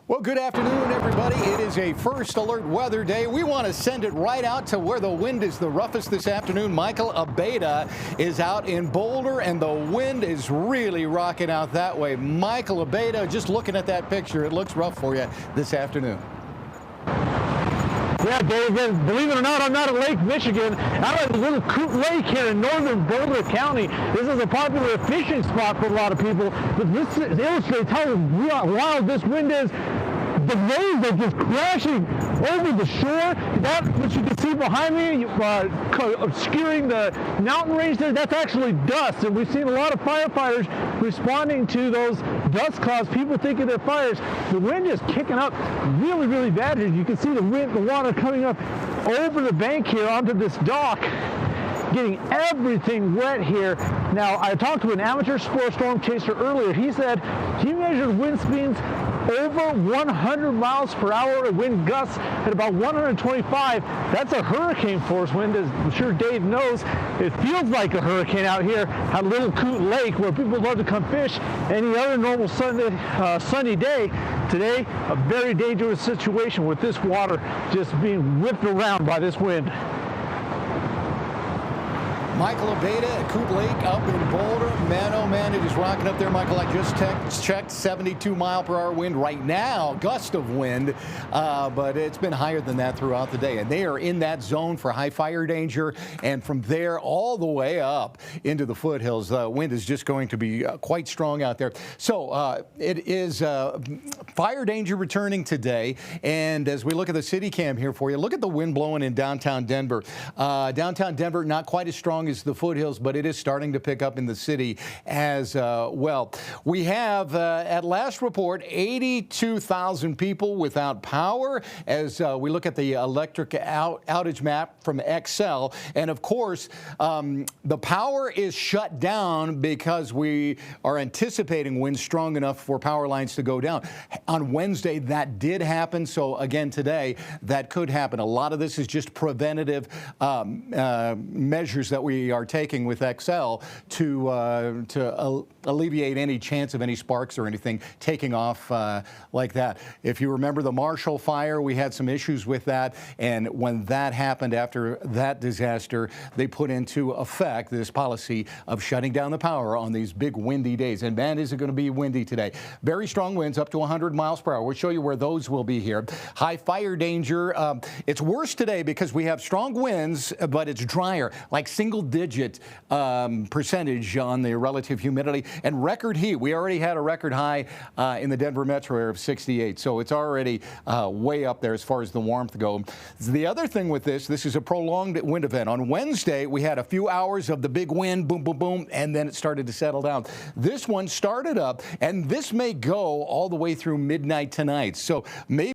Well, good afternoon, everybody. It is a first alert weather day. We want to send it right out to where the wind is the roughest this afternoon. Michael Abeyta is out in Boulder, and the wind is really rocking out that way. Michael Abeyta, just looking at that picture, it looks rough for you this afternoon. Yeah, David, believe it or not, I'm not at Lake Michigan. I'm at a little Coot Lake here in northern Boulder County. This is a popular fishing spot for a lot of people, but this illustrates how wild this wind is. The waves are just crashing over the shore. That, which you can see behind me, obscuring the mountain range there, that's actually dust. And we've seen a lot of firefighters responding to those dust clouds, people thinking they're fires. The wind is kicking up really, really bad here. You can see the wind, the water coming up over the bank here onto this dock, getting everything wet here. Now, I talked to an amateur storm chaser earlier. He said he measured wind speeds over 100 miles per hour, wind gusts at about 125. That's a hurricane force wind, as I'm sure Dave knows. It feels like a hurricane out here at Little Coot Lake, where people love to come fish any other normal sunny day. Today, a very dangerous situation with this water just being whipped around by this wind. Michael Abeyta at Coot Lake up in Boulder. Man, oh man, it is rocking up there, Michael. I just checked 72-mile-per-hour wind right now, gust of wind, but it's been higher than that throughout the day. And they are in that zone for high fire danger, and from there all the way up into the foothills. The wind is just going to be quite strong out there. So it is fire danger returning today. And as we look at the city cam here for you, look at the wind blowing in downtown Denver. Downtown Denver, not quite as strong as the foothills, but it is starting to pick up in the city as well. We have, at last report, 82,000 people without power as we look at the electric outage map from Excel. And of course, the power is shut down because we are anticipating winds strong enough for power lines to go down. On Wednesday, that did happen. So again, today, that could happen. A lot of this is just preventative measures that we are taking with Excel to alleviate any chance of any sparks or anything taking off like that. If you remember the Marshall Fire, we had some issues with that, and when that happened after that disaster, they put into effect this policy of shutting down the power on these big windy days. And man, is it going to be windy today. Very strong winds up to 100 miles per hour. We'll show you where those will be here. High fire danger. It's worse today because we have strong winds, but it's drier, like single-digit percentage on the relative humidity, and record heat. We already had a record high in the Denver metro area of 68, so it's already way up there as far as the warmth goes. The other thing with this is a prolonged wind event. On Wednesday, we had a few hours of the big wind, boom, boom, boom, and then it started to settle down. This one started up, and this may go all the way through midnight tonight, so maybe